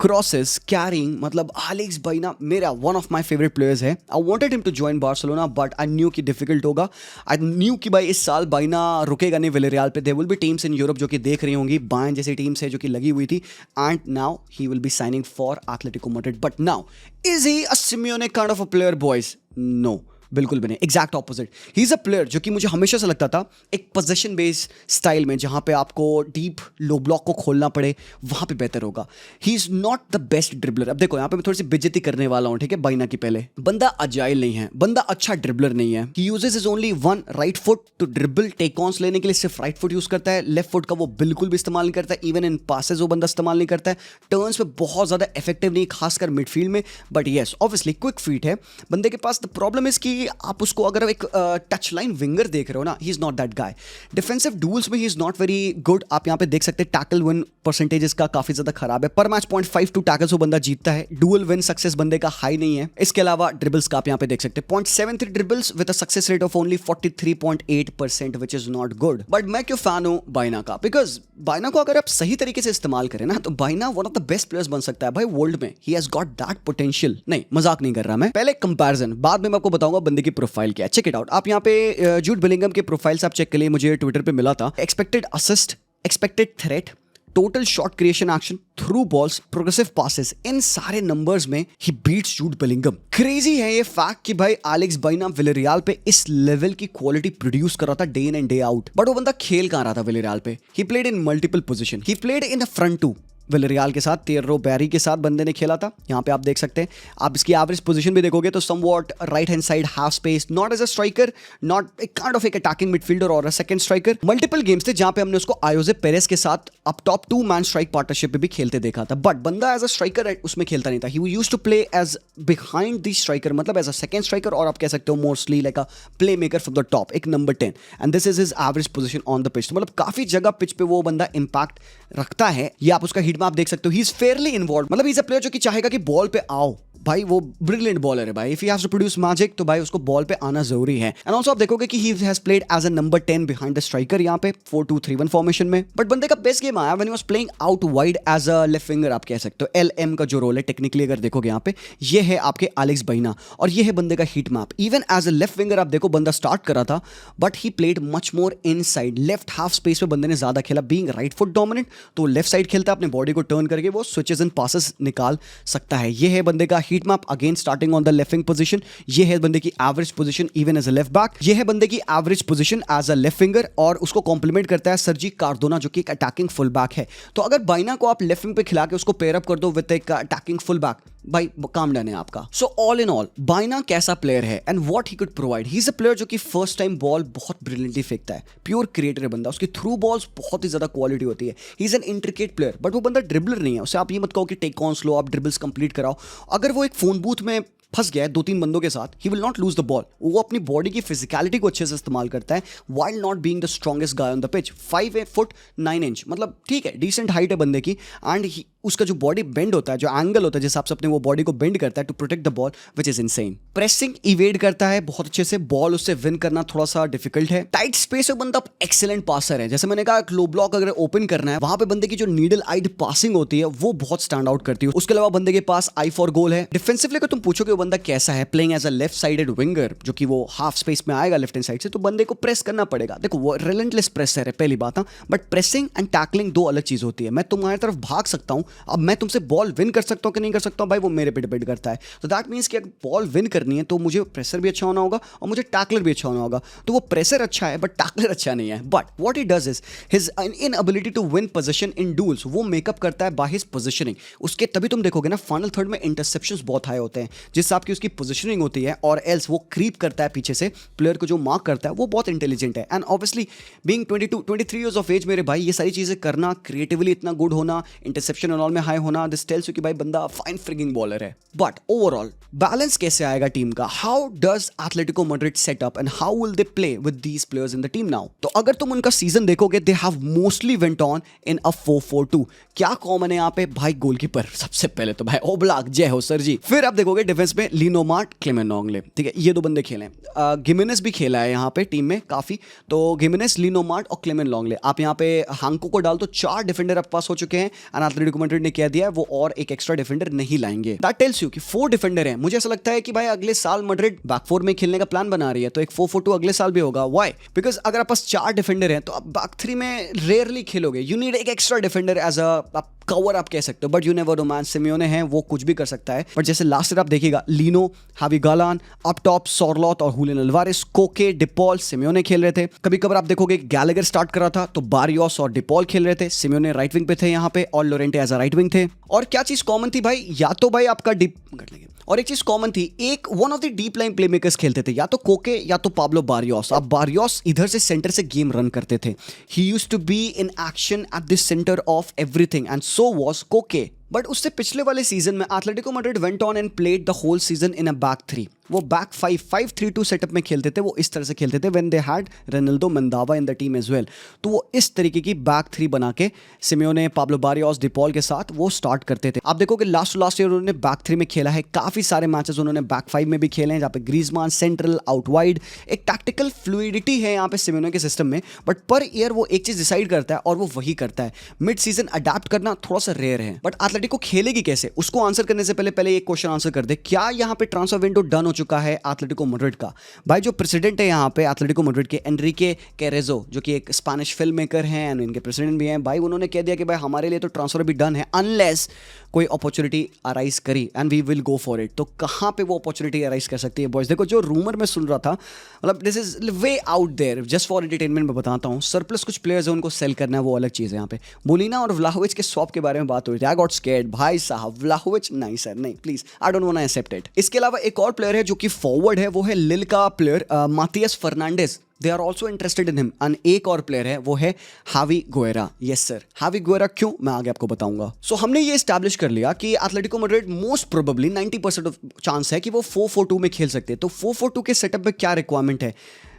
crosses, carrying, मतलब एलेक्स बाइना मेरा one of my favourite players है। I wanted him to join Barcelona, but I knew कि डिफिकल्ट होगा। I knew कि भाई इस साल बाइना रुकेगा नहीं विलेरियल पे। There will be teams in Europe जो कि देख रही होंगी, बायर्न जैसी टीम्स है जो कि लगी हुई थी। And now he will be signing for Atletico Madrid. But now is he a Simeone kind of a player boys? No, बिल्कुल भी नहीं, exact opposite. He is a player जो कि मुझे हमेशा से लगता था एक पोजीशन बेस्ड स्टाइल में, जहां पे आपको डीप लो ब्लॉक को खोलना पड़े, वहां पे बेहतर होगा। ही is not the best dribbler. अब देखो यहाँ पे मैं थोड़ी सी बेइज्जती करने वाला हूं, ठीक है, बाइना की। पहले बंदा अजाइल नहीं है, बंदा अच्छा ड्रिबलर नहीं है। He uses his only one right foot to dribble, take ons लेने के लिए सिर्फ राइट फुट यूज करता है। लेफ्ट फुट का वो बिल्कुल भी इस्तेमाल नहीं करता है। इवन इन पासेस वो बंदा इस्तेमाल नहीं करता है। टर्न्स पे बहुत ज्यादा इफेक्टिव नहीं, खासकर मिडफील्ड में। But yes, obviously quick feet है बंदे के पास। द प्रॉब्लम इज कि आप उसको अगर एक टच लाइन विंगर देख रहे हो ना, he is not that guy. Defensive duels में he is not very good. आप यहाँ पे देख सकते हैं टैकल विन परसेंटेज इसका काफी ज्यादा खराब है। पर मैच 0.52 टैकल्स वो बंदा जीतता है। डुअल विन सक्सेस बंदे का हाई नहीं है। इसके अलावा ड्रिबल्स का आप यहाँ पे देख सकते हैं 0.73 dribbles with a success rate of only 43.8%, which is not good. But मैं क्यों फैन हूं बाइना का? बिकॉज बाइना को अगर आप सही तरीके से इस्तेमाल करें ना, तो Baena one of the best players बन सकता है भाई वर्ल्ड में। He has got that potential. नहीं, मजाक नहीं कर रहा मैं। पहले कंपैरिजन, बाद में मैं आपको बताऊंगा बंदे की प्रोफाइल क्या है, चेक इट आउट। आप यहाँ पे जूड बेलिंगम के प्रोफाइल्स आप चेक कर लिए, मुझे ट्विटर पे मिला था। Expected assist, expected threat, total shot creation action, through balls, progressive passes, इन सारे नंबर्स में he beats Jude Bellingham. Crazy है ये फैक्ट कि भाई एलेक्स बाइना विलेरियल पे इस लेवल की क्वालिटी प्रोड्यूस कर रहा था day in and day out, but वो बंदा खेल कहां रहा था विलेरियल पे। He played in multiple position, he played in the front two. Villarreal के साथ तेरो बैरी के साथ बंदे ने खेला था, यहाँ पे आप देख सकते हैं। आप इसकी एवरेज पोजीशन भी देखोगे तो somewhat right hand side, half space, not as a striker, not a kind of एक अटैकिंग मिडफील्डर और a second striker. Multiple games थे जहां पे हमने उसको आयोजे पेरेस के साथ up top 2 man strike partnership पे भी खेलते देखा था, बट बंदा एज अ स्ट्राइकर उसमें खेलता नहीं था। He used to play as behind the striker, मतलब एज अ सेकंड स्ट्राइकर, और आप कह सकते हो mostly like a playmaker from the top, एक number 10, and this is his average position on the pitch. मतलब काफी जगह पिच पे वो बंदा इंपैक्ट रखता है। ये आप उसका हीट मैप देख सकते हो, ही इज फेयरली इन्वॉल्व, मतलब ही इज अ प्लेयर जो कि चाहेगा कि बॉल पे आओ भाई। वो ब्रिलियंट बॉलर है भाई। If he has to produce magic तो भाई उसको बॉल पे आना जरूरी है। एंड ऑल्सो आप देखोगे कि he has played as a number 10 behind the striker यहाँ पे 4-2-3-1 फॉर्मेशन में। बट बंदे का बेस्ट गेम आया when he was playing out wide as a left winger, आप कह सकते हो। LM का जो रोल है टेक्निकली अगर देखोगे यहाँ पे, ये है आपके एलेक्स बाइना और ये है बंदे का heat map. Even as a left winger आप देखो बंदा स्टार्ट करा था, but he played much more inside, left half space पे बंदे ने ज्यादा खेला। बीइंग राइट फुट डोमिनेंट तो लेफ्ट साइड खेलता है, अपने बॉडी को टर्न करके वो स्विचेस एंड पासेस निकाल सकता है। ये है बंदे का heat map again starting on the left wing position। ये है बंदे की average position even as a left back. ये है बंदे की average position as a left winger, और उसको कॉम्प्लीमेंट करता है सर्जी कार्डोना जो कि एक अटैकिंग फुल बैक है। तो अगर बाइना को आप लेफ्ट विंग पे खिला के उसको पेयर अप कर दो विद एक अटैकिंग फुल बैक, भाई काम डन है आपका। सो ऑल इन ऑल बाइना कैसा प्लेयर है and what he could provide. He is a player जो कि फर्स्ट टाइम बॉल बहुत ब्रिलियंटली फेंकता है, प्योर क्रिएटर है बंदा। उसकी थ्रू बॉल्स बहुत ही ज्यादा क्वालिटी होती है। He is N intricate player, but वो बंदा ड्रिबलर नहीं है। उसे आप ये मत कहो कि टेक ऑन स्लो, आप ड्रिबल्स कंप्लीट कराओ। अगर वो एक फोन बूथ में फंस गया है 2-3 बंदों के साथ, he will not lose the ball. वो अपनी बॉडी की फिजिकलिटी को अच्छे से इस्तेमाल करता है while not being the strongest guy on the pitch. 5 foot 9 inch, मतलब ठीक है, डिसेंट हाइट है बंदे की। एंड उसका जो बॉडी बेंड होता है, जो एंगल होता है जिस हिसाब से अपने वो बॉडी को बेंड करता है to protect the ball, which is insane. Pressing evade करता है बहुत अच्छे से, बॉल उससे विन करना थोड़ा सा डिफिकल्ट है। टाइट स्पेस में बंदा एक्सीलेंट पासर है। जैसे मैंने कहा लो ब्लॉक अगर ओपन करना है, वहां पे बंदे की जो नीडल आइड पासिंग होती है वो बहुत स्टैंड आउट करती है। उसके अलावा बंदे के पास आई फॉर गोल है। डिफेंसिवली अगर तुम पूछोगे वो बंदा कैसा है, playing as a left sided winger, जो कि वो हाफ स्पेस में आएगा लेफ्ट हैंड साइड से, तो बंदे को प्रेस करना पड़ेगा। देखो वो रिलेंटलेस प्रेसर है पहली बात, बट प्रेसिंग एंड टैकलिंग दो अलग चीज होती है। मैं तुम्हारी तरफ भाग सकता हूं, अब मैं तुमसे बॉल विन कर सकता हूं कि नहीं कर सकता हूं, भाई वो मेरे पे डिपेंड करता है। तो दैट मींस कि अगर बॉल विन करनी है तो मुझे प्रेशर भी अच्छा होना होगा और मुझे टैकलर भी अच्छा होना होगा। तो वो प्रेशर अच्छा है बट टैकलर अच्छा नहीं है। But what he does is his inability to win position in duels, वो मेकअप करता है बाय हिज पोजीशनिंग। उसके तभी तुम देखोगे ना फाइनल थर्ड में इंटरसेप्शंस बहुत हाई होते हैं, जिस हिसाब की उसकी पोजीशनिंग होती है, और एल्स वो क्रीप करता है पीछे से, प्लेयर को जो मार्क करता है वो बहुत इंटेलिजेंट है। And obviously being 23 years of age, मेरे भाई ये सारी चीजें करना, क्रिएटिवली इतना गुड होना, इंटरसेप्शन एंड ऑल में हाई होना, दिस टेल्स यू कि भाई बंदा फाइन फ्रिगिंग बॉलर है। बट ओवरऑल बैलेंस कैसे आएगा टीम का? How does Atletico Madrid set up and how will they play with these players in the team now? तो अगर तुम उनका सीजन देखोगे, they have mostly went on in a 4-4-2। क्या कॉमन है यहाँ पे? भाई गोलकीपर सबसे पहले तो भाई ओब्लाक, जय हो सर जी। फिर आप देखोगे डिफेंस में लिनो मार्ट, क्लेमेंट लॉन्गले, ठीक है, ये दो बंदे खेले हैं। गिमेनेस भी खेला है यहाँ पे टीम में काफी, तो गिमेनेस, लिनो मार्ट और क्लेमेंट लॉन्गले। आप यहाँ पे हांको को डाल तो 4 डिफेंडर अब पास हो चुके हैं, एंड एथलेटिको मैड्रिड ने कह दिया है वो और एक एक्स्ट्रा डिफेंडर नहीं लाएंगे। दैट टेल्स यू कि 4 डिफेंडर हैं। मुझे ऐसा लगता है कि भाई अगले साल मैड्रिड बैक 4 में खेलने का प्लान बना रही है, तो एक 4-4-2 अगले साल भी होगा। व्हाई? बिकॉज अगर आप पास 4 डिफेंडर हैं तो आप बैक 3 में रेयरली खेलोगे। यू नीड एक extra defender as a cover आप कह सकते हो, but you never know man, Simeone हैं वो कुछ भी कर सकता है। बट जैसे लास्ट ईयर आप देखिएगा, लीनो, हावी गालान, अप टॉप सॉर्लॉट और हुलियन अल्वारेस, कोके, डिपॉल, सिमियोने खेल रहे थे। कभी कभार आप देखोगे गैलेगर स्टार्ट कर रहा था तो बारियोस और डिपॉल खेल रहे थे, सिमियोने राइट विंग पे थे यहाँ पे, और Llorente as a right wing थे। और क्या चीज कॉमन थी भाई? या तो भाई आपका डिप कट लेंगे, और एक चीज कॉमन थी, एक one of the deep line playmakers खेलते थे, या तो कोके या तो पाब्लो बारियोस। अब बारियोस इधर से सेंटर से गेम रन करते थे। He used to be in action at the centre of everything, and so was Koke. But उससे पिछले वाले सीजन में Atletico Madrid went on and played the whole season in a back 3। वो back 5-5-3-2 setup में खेलते थे। वो इस तरह से खेलते थे when they had Reinildo Mandava in the team as well. तो वो इस तरीके की बैक 3 बना के सिमियोने, पाब्लो बारियोस, डिपॉल के साथ वो स्टार्ट करते थे। आप देखोगे लास्ट ईयर उन्होंने बैक 3 में खेला है, काफी सारे मैचेस उन्होंने बैक 5 में भी खेले हैं, जहाँ पे ग्रीजमान सेंट्रल, आउट वाइड, एक टैक्टिकल फ्लूइडिटी है यहाँ पे सिमियोने के सिस्टम में। बट पर ईयर वो एक चीज डिसाइड करता है और वो वही करता है। मिड सीजन अडेप्ट करना थोड़ा सा रेयर है। बट एथलेटिको खेलेगी कैसे, उसको आंसर करने से पहले एक क्वेश्चन आंसर कर दे। क्या यहाँ पे ट्रांसफर विंडो डन हो चुका है एथलेटिको मैड्रिड का। भाई जो प्रेसिडेंट है यहाँ पे एथलेटिको मैड्रिड के, एनरिके कैरेजो, जो कि एक स्पेनिश फिल्म मेकर हैं एंड इनके प्रेसिडेंट भी हैं, भाई उन्होंने कह दिया कि भाई हमारे लिए तो ट्रांसफर भी डन है अनलेस कोई अपॉर्चुनिटी अराइज करी and we will go for it. तो कहाँ पे वो अपॉर्चुनिटी अराइज कर सकती है बॉयज? देखो जो रूमर मैं सुन रहा था, मतलब this is way out there, just for entertainment में बताता हूँ। सरप्लस कुछ प्लेयर्स हैं, उनको सेल करना है, वो अलग चीज़ है। यहाँ पे मोलिना और व्लाहोविच के स्वैप के बारे में बात हुई थी। आई गॉट स्कैर्ड भाई साहब, व्लाहोविच नहीं सर, नहीं please, I don't want to accept it. इसके अलावा एक और प्लेयर है जो कि फॉरवर्ड है, वो है लिल का player Mathias Fernandez. They are also interested in him. And एक और प्लेयर है, वो है हावी गुएरा। यस सर, हावी गुएरा क्यों, मैं आगे आपको बताऊंगा। सो हमने ये एस्टैब्लिश कर लिया कि Atletico Madrid most probably 90% of chance है कि वो 4-4-2 में खेल सकते हैं। तो 4-4-2 के सेटअप में क्या रिक्वायरमेंट है?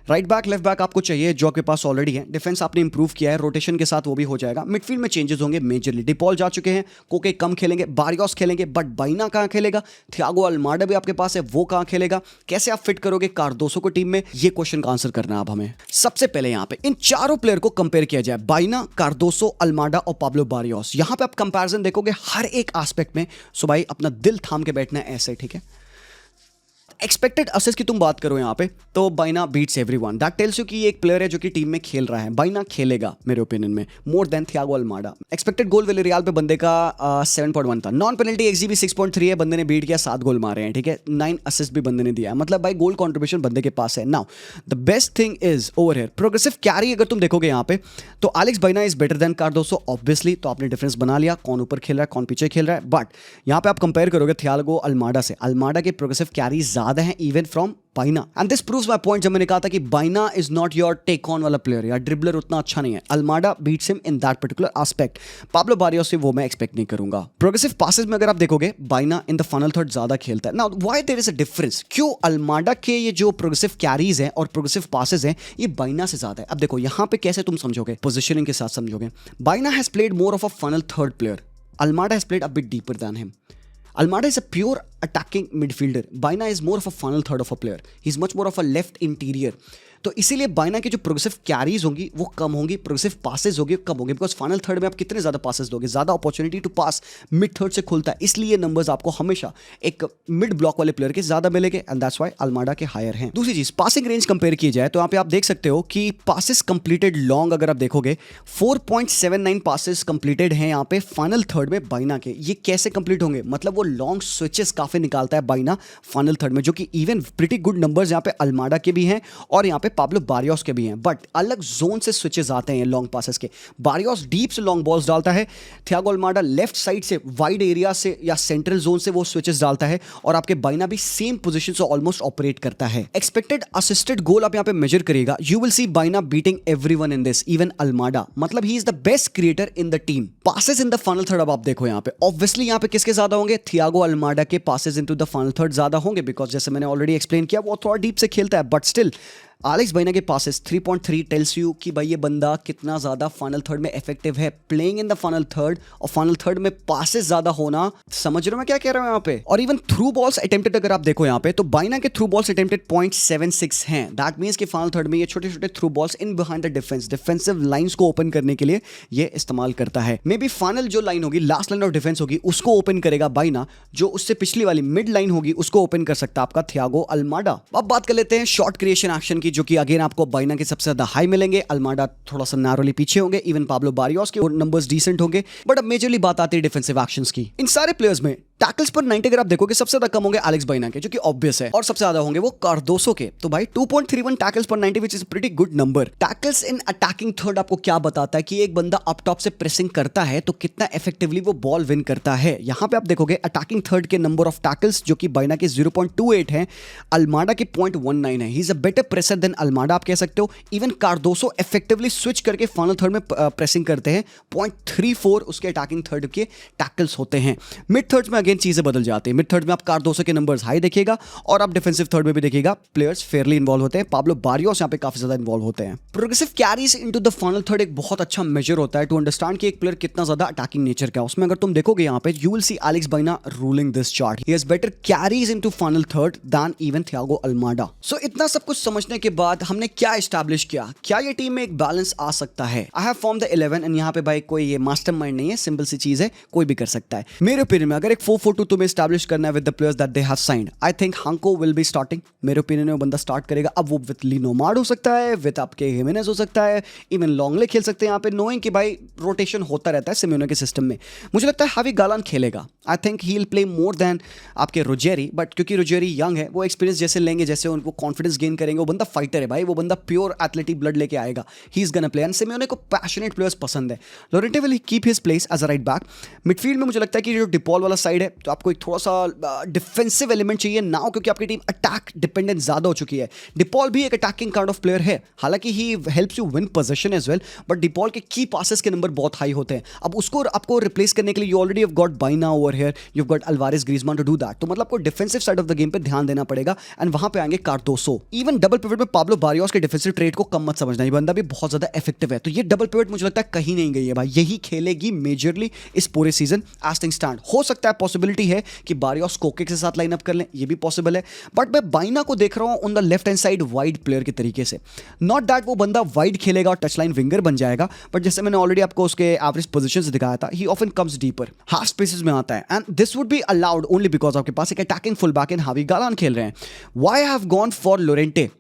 राइट बैक लेफ्ट बैक आपको चाहिए, जो आपके पास ऑलरेडी है। डिफेंस आपने इंप्रूव किया है, रोटेशन के साथ वो भी हो जाएगा। मिडफील्ड में चेंजेस होंगे मेजरली। डिपॉल जा चुके हैं, कोके कम खेलेंगे, बारियोस खेलेंगे, बट बाइना कहाँ खेलेगा? थियागो अल्माडा भी आपके पास है, वो कहाँ खेलेगा? कैसे आप फिट करोगे कार्दोसो को टीम में? ये क्वेश्चन का आंसर करना है अब हमें। सबसे पहले यहाँ पे इन चारों प्लेयर को कंपेयर किया जाए, बाइना, कार्दोसो, अल्माडा और पाब्लो बारियोस। यहाँ पे आप कंपैरिजन देखोगे हर एक एस्पेक्ट में। सो भाई अपना दिल थाम के बैठना है ऐसे, ठीक है? एक्सपेक्टेड असिस्ट की तुम बात करो यहाँ पे, तो Baena beats everyone. That tells you कि ये एक प्लेयर है जो कि टीम में खेल रहा है। बाइना खेलेगा मेरे ओपिनियन में more than Thiago Almada. Expected goal Villarreal पे बंदे का 7.1 था। नॉन पेनल्टी एक्सजी भी 6.3 है, बंदे ने बीट किया, 7 गोल मारे हैं, ठीक है? 9 असिस्ट भी बंदे ने दिया है, मतलब भाई गोल कॉन्ट्रीब्यूशन बंदे के पास है। Now the best thing is over here progressive carry. अगर तुम देखोगे यहाँ पे तो Alex Baena is better than Cardoso obviously, तो आपने डिफरेंस बना लिया कौन ऊपर खेल रहा है कौन पीछे खेल रहा है। बट यहाँ पे आप कंपेयर करोगे थियागो अल्माडा से, अल्माडा के प्रोग्रेसिव कैरी ज्यादा है even from Baena. And this proves my point, जब मैंने कहा था कि Baena is not your take on वाला प्लेयर, या ड्रिबलर उतना अच्छा नहीं है। Almada beats him in that particular aspect. Pablo Barrios से वो मैं एक्सपेक्ट नहीं करूंगा। प्रोग्रेसिव पासेस में अगर आप देखोगे Baena in the final third ज्यादा खेलता है। Now why there is a difference? क्यों अल्माडा के ये जो प्रोग्रेसिव कैरीज हैं और प्रोग्रेसिव पासेस हैं ये बाइना से ज्यादा है? अब देखो यहाँ पे कैसे तुम समझोगे, पोजिशनिंग के साथ समझोगे। Baena has played more of a final third player, Almada has played a bit deeper than him. Almada is a pure attacking midfielder. Baina is more of a funnel third of a player. He's much more of a left interior. तो इसीलिए बाइना की जो progressive carries होंगी वो कम होंगी, progressive passes होंगे कम होंगे, because final third में आप कितने ज्यादा पासेस दोगे, ज्यादा opportunity to pass mid third से खुलता है, इसलिए नंबर्स आपको हमेशा एक मिड ब्लॉक वाले प्लेयर के ज्यादा मिलेंगे एंड दैट्स व्हाई अल्माडा के हायर हैं। दूसरी चीज पासिंग रेंज कंपेयर की जाए तो यहाँ पे आप देख सकते हो कि पासेस कंप्लीटेड लॉन्ग, अगर आप देखोगे 4.79 पासेस कंप्लीटेड हैं यहाँ पे फाइनल थर्ड में बाइना के। ये कैसे कंप्लीट होंगे? मतलब वो लॉन्ग स्विचेस काफी निकालता है बाइना फाइनल थर्ड में, जो कि इवन प्रिटी गुड नंबर्स यहाँ पे अल्माडा के भी हैं और यहाँ पे पाब्लो बारियोस के भी हैं। बट अलग जोन से स्विचेस आते हैं लॉन्ग पासेस के। बारियोस डीप से लॉन्ग बॉल्स डालता है, थियागो अल्माडा लेफ्ट साइड से वाइड एरिया से या सेंट्रल जोन से वो स्विचेस डालता है, और आपके बाइना भी सेम पोजीशन से ऑलमोस्ट ऑपरेट करता है। एक्सपेक्टेड असिस्टेड गोल आप यहाँ पे मेजर करेगा, you will see Baena beating everyone in this, even Almada. मतलब he is the best creator in the team. Passes in the final third अब आप देखो यहाँ पे, ऑब्वियसली यहाँ पे किसके ज्यादा होंगे? थियागो अल्माडा के passes into the final third ज्यादा होंगे, बिकॉज जैसे मैंने ऑलरेडी एक्सप्लेन किया वो थोड़ा डीप से खेलता है। बट स्टिल एलेक्स बाइना के पासेस 3.3 टेल्स यू कि भाई ये बंदा कितना ज्यादा फाइनल थर्ड में इफेक्टिव है, playing in the final third, और फाइनल थर्ड में पासेस ज्यादा होना। समझ रहे हो मैं क्या कह रहा हूं यहाँ पे? और इवन थ्रू बॉल्स अटेम्प्टेड अगर आप देखो यहाँ पे तो बाइना के थ्रू बॉल्स अटेम्प्टेड 0.76 हैं। दैट मींस कि फाइनल थर्ड में ये छोटे छोटे through balls in behind the defence, defensive lines को ओपन करने के लिए ये इस्तेमाल करता है। मे बी फाइनल जो लाइन होगी, लास्ट लाइन ऑफ डिफेंस होगी, उसको ओपन करेगा बाइना, जो उससे पिछली वाली मिड लाइन होगी उसको ओपन कर सकता है आपका थियागो अल्माडा। अब बात कर लेते हैं शॉर्ट क्रिएशन एक्शन की, जो कि अगेन आपको बाइना के सबसे ज्यादा हाई मिलेंगे, अल्माडा थोड़ा सा नैरोली पीछे होंगे, इवन पाब्लो बारियोस के नंबर्स डिसेंट होंगे। बट अब मेजरली बात आती है डिफेंसिव एक्शंस की। इन सारे प्लेयर्स में टैकल्स पर 90 अगर आप देखोगे सबसे ज्यादा कम होंगे एलेक्स बाइना के, जो कि ऑब्वियस है, और सबसे ज्यादा होंगे वो कार्दोसो के। तो भाई 2.31 टैकल्स पर 90 which is pretty good number. Tackles in attacking third आपको क्या बताता है कि एक बंदा अप टॉप से प्रेसिंग करता है तो कितना इफेक्टिवली वो बॉल विन करता है। यहां पे आप देखोगे अटैकिंग थर्ड के नंबर ऑफ टैकल्स जो कि बाइना के 0.28 है, अल्माडा के 0.19 है। He is a better presser than Almada आप कह सकते हो। इवन कार्दोसो इफेक्टिवली स्विच करके फाइनल थर्ड में प्रेसिंग करते हैं, 0.34 उसके अटैकिंग थर्ड के टैकल्स होते हैं। मिड थर्ड में अगेन चीजें बदल जाती है। मिड थर्ड में आप कार्दोसो के नंबर्स हाई देखिएगा, और आप डिफेंसिव थर्ड में भी देखिएगा प्लेयर्स फेयरली इन्वॉल्व होते हैं। पाब्लो बारियोस यहाँ पे काफी ज्यादा इन्वॉल्व होते हैं। Progressive carries into the final third एक बहुत अच्छा मेजर होता है टू अंडरस्टैंड कि एक प्लेयर कितना ज्यादा अटैकिंग नेचर का है। उसमें अगर तुम देखोगे यहाँ पे you will see Alex Baena ruling this chart. He has better carries into final third than even Thiago Almada. So इतना सब कुछ समझने के बाद हमने क्या एस्टैब्लिश किया? क्या ये टीम में एक बैलेंस आ सकता है? I have form the 11 and यहाँ पे भाई कोई ये मास्टरमाइंड नहीं है, सिंपल सी चीज है, कोई भी कर सकता है। मेरे ओपिनियन में अगर एक 4-4-2 तुम्हें स्टैब्लिश करना है with the players that they have signed, I think Hancko will be starting. मेरे ओपिनियन में वो बंदा स्टार्ट करेगा। अब वो विद लिनोमार्ड हो सकता है, विद आपके हिमेनेज हो सकता है, इवन लॉन्गले खेल सकते हैं यहाँ पे, नोइंग कि भाई रोटेशन होता रहता है सिम्योने के सिस्टम में। मुझे लगता है हावी गालान खेलेगा। I think he will play more than आपके रोजेरी, बट क्योंकि रोजेरी यंग है, वो एक्सपीरियंस जैसे लेंगे, जैसे उनको कॉन्फिडेंस गेन करेंगे, वो बंदा फाइटर है भाई, वो बंदा प्योर एथलेटिक ब्लड लेके आएगा। He is gonna play and Simeone को पैशनेट प्लेयर्स पसंद है। Llorente will keep his place as a right back. Midfield में मुझे लगता है कि जो डिपॉल वाला साइड है, तो आपको एक थोड़ा सा डिफेंसिव एलिमेंट चाहिए नाउ, क्योंकि आपकी टीम अटैक डिपेंडेंट ज्यादा हो चुकी है। डिपॉल भी एक अटैकिंग काइंड ऑफ प्लेयर है, हालांकि he helps you win position as well, but De Paul के की पासेस के नंबर बहुत हाई होते हैं। अब उसको आपको रिप्लेस करने के लिए you already have got Baena over here, you have got Alvarez Griezmann to do that. तो मतलब आपको defensive side of the game पे ध्यान देना पड़ेगा एंड वहां पे आएंगे कार्डोसो। इवन डबल पिवट में पाब्लो बारियोस के डिफेंसिव ट्रेड को कम मत समझना, ये बंदा भी बहुत ज्यादा इफेक्टिव है। तो ये डबल पिवट मुझे लगता है कहीं नहीं गई है भाई, यही खेलेगी मेजरली इस पूरे सीजन एज थिंग्स स्टैंड। हो सकता है पॉसिबिलिटी है कि बारियोस कोके के साथ लाइन अप कर लें, ये भी पॉसिबल है, बट मैं बाइना को देख रहा हूं on the left hand side wide player के तरीके से। नॉट दैट वो बंदा वाइड खेलेगा और टच लाइन विंगर बन जाएगा, बट जैसे मैंने ऑलरेडी आपको उसके एवरेज पोजीशन से दिखाया था, ही often comes deeper, half spaces में आता है, and this would be allowed only because आपके पास एक अटैकिंग फुल बैक इन हावी गालान खेल रहे हैं। Why I have gone for Llorente?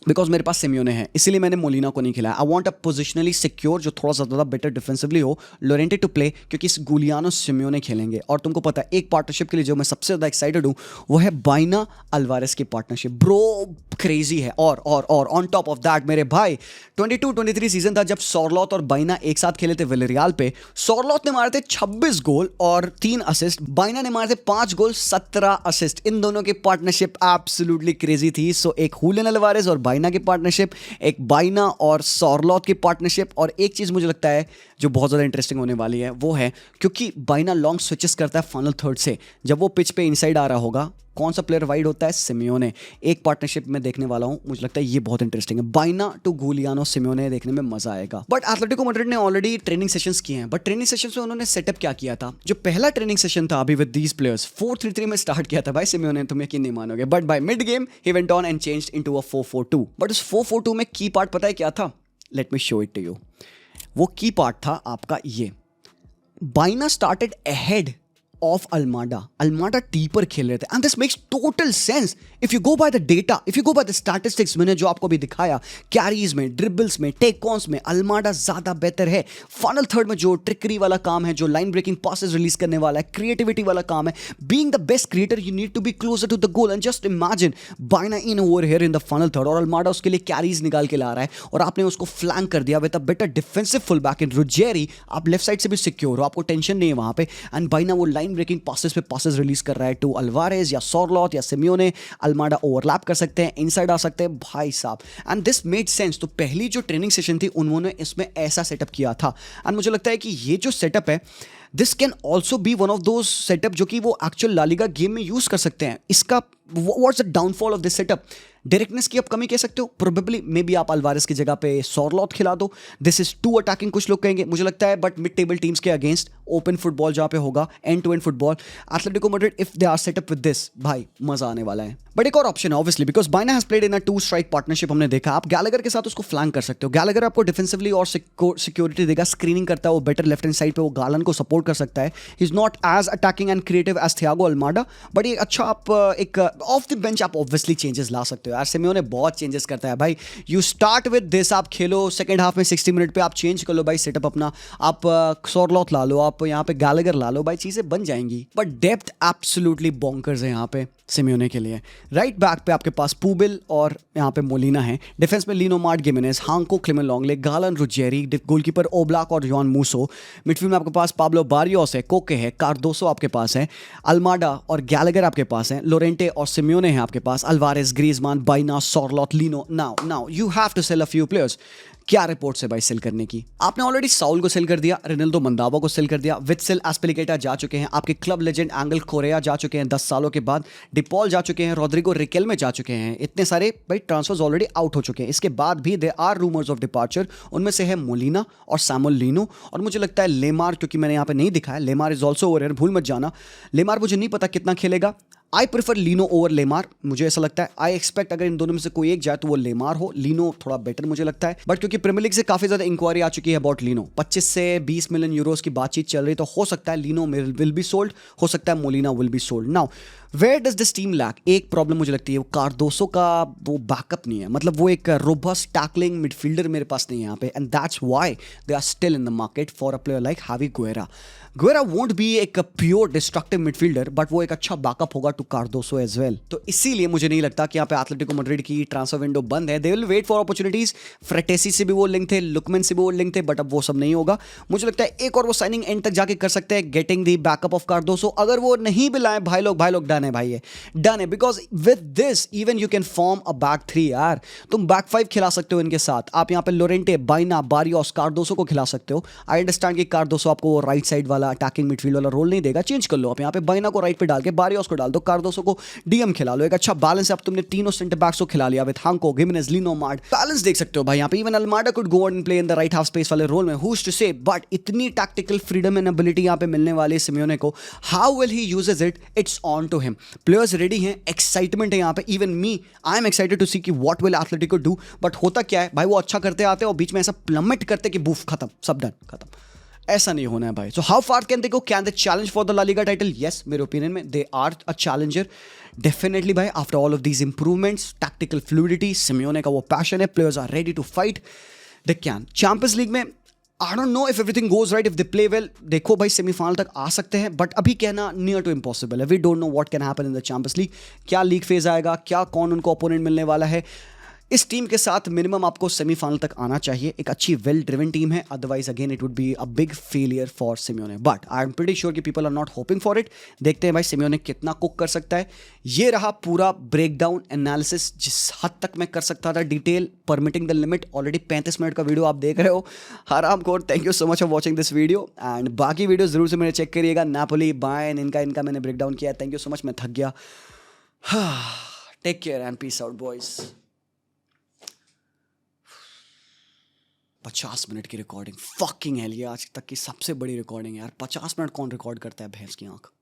Because मेरे पास सिम्योने है, इसीलिए मैंने मोलिना को नहीं खिलाया। I want a positionally secure, जो थोड़ा सा ज़्यादा बेटर डिफेंसिवली हो, लोरेंटे टू प्ले, क्योंकि इस गुलियानो सिम्योने खेलेंगे। और तुमको पता है एक पार्टनरशिप के लिए जो मैं सबसे ज़्यादा एक्साइटेड हूँ वो है बाइना अल्वारेस की पार्टनरशिप। ब्रो क्रेजी है। और ऑन टॉप ऑफ दैट मेरे भाई 22-23 सीजन था जब सॉरलॉथ और बाइना एक साथ खेले थे विलेरियाल पे। सॉरलॉथ ने मारे थे 26 गोल और 3 असिस्ट, बाइना ने मारे थे 5 गोल 17 असिस्ट। इन दोनों की पार्टनरशिप एब्सोल्युटली क्रेजी थी। सो एक हुलियन अल्वारेस और बाइना की पार्टनरशिप, एक बाइना और सॉरलॉथ की पार्टनरशिप। और एक चीज़ मुझे लगता है जो बहुत ज़्यादा इंटरेस्टिंग होने वाली है वो है, क्योंकि बाइना लॉन्ग स्विचेस करता है फाइनल थर्ड से, जब वो पिच पे इनसाइड आ रहा होगा, कौन सा प्लेयर वाइड होता है? सिम्योने। एक पार्टनरशिप में देखने वाला हूं, मुझे लगता है ये बहुत इंटरेस्टिंग है। बाइना टू गुलियानो सिम्योने देखने में मजा आएगा। बट एटलेटिको मैड्रिड ने ऑलरेडी ट्रेनिंग सेशंस किए हैं, बट ट्रेनिंग सेशंस में उन्होंने सेटअप क्या किया था? जो पहला ट्रेनिंग सेशन था अभी विद दीज प्लेयर्स 4-3-3 में स्टार्ट किया था भाई सिम्योने, तुम यकीन नहीं मानोगे। But by mid game he went on and changed into a 4-4-2। But उस 4-4-2 में की पार्ट पता है क्या था? Let me show it to you. वो की पार्ट था आपका ये, Baena started ahead of Almada टी पर खेल रहे थे, and this makes total sense if you go by the data, if you go by the statistics. मैंने जो आपको भी दिखाया, कैरीज में, ड्रिबल्स में, टेक ऑन्स में अल्माडा ज्यादा बेहतर है। फाइनल थर्ड में जो ट्रिकरी वाला काम है, जो लाइन ब्रेकिंग पासेस रिलीज करने वाला है, क्रिएटिविटी वाला काम है, being the best creator you need to be closer to the goal. And just imagine Baena in over here in the final third, और अल्माडा उसके लिए कैरीज निकाल के ला रहा है, और आपने उसको फ्लैंक कर दिया with a better defensive full back in Ruggeri. आप लेफ्ट साइड से भी सिक्योर हो, आपको टेंशन नहीं है वहां पे, एंड बाइना वो लाइन ब्रेकिंग पासेस पे पासेस रिलीज कर रहा है टू अल्वारेस या सॉरलॉथ या सिम्योने। अल्माडा ओवरलैप कर सकते हैं, इनसाइड आ सकते हैं भाई साहब, एंड दिस मेड सेंस। तो पहली जो ट्रेनिंग सेशन थी उन्होंने इसमें ऐसा सेटअप किया था, एंड मुझे लगता है कि ये जो सेटअप है, this can also be one of those setup जो कि वो एक्चुअल ला लीगा गेम में यूज कर सकते हैं। इसका what's the downfall of this setup? Directness की आप कमी कह सकते हो, प्रोबेबली मे बी आप अल्वारेस की जगह पे सॉरलॉथ खिला दो। दिस इज टू अटैकिंग कुछ लोग कहेंगे, मुझे लगता है, बट मिड टेबल टीम्स के अगेंस्ट ओपन फुटबॉल जहां पे होगा, end to end football, Atletico Madrid if they are set up with this, भाई मजा आने वाला है। बट एक और ऑप्शन है obviously, because Baena has played in a 2 strike partnership. हमने देखा आप गैलेगर के साथ उसको फ्लैंक कर सकते हो। गैलेगर आपको डिफेंसिवली और सिक्योरिटी देगा, स्क्रीनिंग करता है वो बेटर, लेफ्ट हैंड साइड पे वो गालन को सपोर्ट कर सकता है। He is not as attacking and creative as Thiago Almada, but ये अच्छा आप एक ऑफ द बेंच आप ऑब्वियसली चेंजेस ला सकते हो यार। सिम्योने बहुत चेंजेस करता है भाई। यू स्टार्ट विद दिस, आप खेलो सेकंड हाफ में 60 मिनट पे आप चेंज कर लो भाई सेटअप अपना, आप सॉरलॉथ ला लो, आप यहाँ पे गैलेगर ला लो भाई, चीजें बन जाएंगी। बट डेप्थ एब्सोल्युटली बॉन्कर्स है यहाँ पे सिम्योने के लिए। राइट बैक पे आपके पास पूबिल और यहाँ पे मोलिना है। डिफेंस में लिनोमार्ड गिमेनेज, हांको, क्लेमेन लॉन्गले, गालन रुजेरी, गोलकीपर ओब्लाक और जॉन मूसो। मिडफील्ड में आपके पास पाब्लो बारियोस है, कोके है, कार्डोसो आपके पास है, अल्माडा और गैलेगर आपके पास है, लोरेंटे और सिम्योने हैं आपके पास, Alvarez, Griezmann, Baena, Sorloth, Lino. Now you have to sell a few players. क्या रिपोर्ट्स है भाई सेल करने की? आपने ऑलरेडी साउल को सेल कर दिया, रेनल्डो मंदावा को सेल कर दिया, वित्सेल एस्पिलिकेटा जा चुके हैं, आपके क्लब लेजेंड एंगल कोरेया जा चुके हैं 10 सालों के बाद, डिपॉल जा चुके हैं, रोड्रिगो रिकेल्मे जा चुके हैं। इतने सारे भाई ट्रांसफर्स ऑलरेडी आउट हो चुके हैं। इसके बाद भी there are rumours of departure, उनमें से है मोलिना और सैमुअल लिनो, और मुझे लगता है लेमार, क्योंकि मैंने यहाँ पे नहीं दिखाया, लेमार इज ऑल्सो ओवर हियर, भूल मत जाना। लेमार मुझे नहीं पता कितना खेलेगा, आई प्रेफर लीनो ओवर लेमार, मुझे ऐसा लगता है। आई एक्सपेक्ट अगर इन दोनों में से कोई एक जाए तो वो लेमार हो, लीनो थोड़ा बेटर मुझे लगता है। बट क्योंकि प्रीमियर लीग से काफी ज्यादा इंक्वायरी आ चुकी है अबाउट लीनो, 25 से 20 मिलियन यूरोस की बातचीत चल रही, तो हो सकता है लीनो विल बी सोल्ड, हो सकता है Molina will be sold. Now where does this team lack? एक प्रॉब्लम मुझे लगती है, वो कार्डोसो का वो बैकअप नहीं है, मतलब वो एक रोबस्ट टैकलिंग मिडफील्डर मेरे पास नहीं है यहाँ पे, and that's why they are still in the market for a player like Javi Guerra. Guerra won't be एक प्योर डिस्ट्रक्टिव मिडफील्डर, बट वो एक अच्छा बैकअप होगा टू कार्डोसो एज वेल। तो इसीलिए मुझे नहीं लगता कि यहाँ पे एथलेटिको मैड्रिड की ट्रांसफर विंडो बंद है, they will wait for opportunities. Frattesi से भी वो लिंक थे, लुकमैन से भी वो लिंक थे, बट अब वो सब नहीं होगा। मुझे लगता है एक और वो साइनिंग एंड तक जाके कर सकते हैं, getting the backup of Cardoso. अगर वो नहीं भी लाए भाई लोग डन है भाई, डन है, because with this even you can form a back three यार। तुम बैक फाइव खिला सकते हो इनके साथ, आप यहाँ पे लोरेंटे, बाइना, बारियोस, कार्डोसो को खिला सकते हो। आई अंडरस्टैंड कि कार्डोसो आपको वो राइट साइड वाला अटैकिंग मिडफील्ड वाला रोल नहीं देगा, चेंज कर लो आप यहाँ पे, बाइना को राइट पे डाल के बारियोस को डाल दो, कार्डोसो को डीएम खिला लो, एक अच्छा बैलेंस है। अब तुमने तीनों सेंटर बैक्स को खिला लिया विद हांको, गिमेनेज, लिनो, मार्ड, बैलेंस देख सकते हो भाई यहाँ पे। Even Almada could go and play in the right half space वाले रोल में, हूज टू से, बट इतनी टैक्टिकल फ्रीडम एंड एबिलिटी यहाँ पे मिलने वाली सिमियोने को, how will he uses it, it's on to him. Players ready हैं, excitement है यहाँ पे, even me I am excited to see कि what will Atletico do. But होता क्या है भाई, वो अच्छा करते आते हैं और बीच में ऐसा प्लमेट करते कि बूफ खत्म, सब डन, खत्म। ऐसा नहीं होना है भाई। So how far can they go, can they challenge for the La Liga title? Yes, मेरे ओपिनियन में they are a challenger definitely भाई। After all of these improvements, tactical fluidity, Simeone का वो पैशन है, players are ready to fight, they can. Champions League में I don't know if everything goes right, if they play well, देखो भाई semifinal तक आ सकते हैं, बट अभी कहना नियर टू इम्पॉसिबल है। We don't know what can happen in the Champions League, क्या लीग फेज आएगा, क्या कौन उनको ओपोनेंट मिलने वाला है। इस टीम के साथ मिनिमम आपको सेमीफाइनल तक आना चाहिए, एक अच्छी वेल ड्रिवन टीम है, otherwise again it would be a big failure for Simeone. But I am pretty sure कि people are not hoping for it. देखते हैं भाई सिमियोने कितना कुक कर सकता है। ये रहा पूरा ब्रेकडाउन एनालिसिस, जिस हद तक मैं कर सकता था detail, permitting the limit. Already 35 minute का वीडियो आप देख रहे हो, हराम खोर। Thank you so much for watching this video, and बाकी वीडियो जरूर से मेरे चेक करिएगा। नापोली, बायर्न, इनका मैंने ब्रेकडाउन किया। थैंक यू सो मच, मैं थक गया। Take care and peace out boys. 50 minute की रिकॉर्डिंग, फकिंग हेल, ये आज तक की सबसे बड़ी रिकॉर्डिंग है यार। 50 मिनट कौन रिकॉर्ड करता है, भैंस की आंख।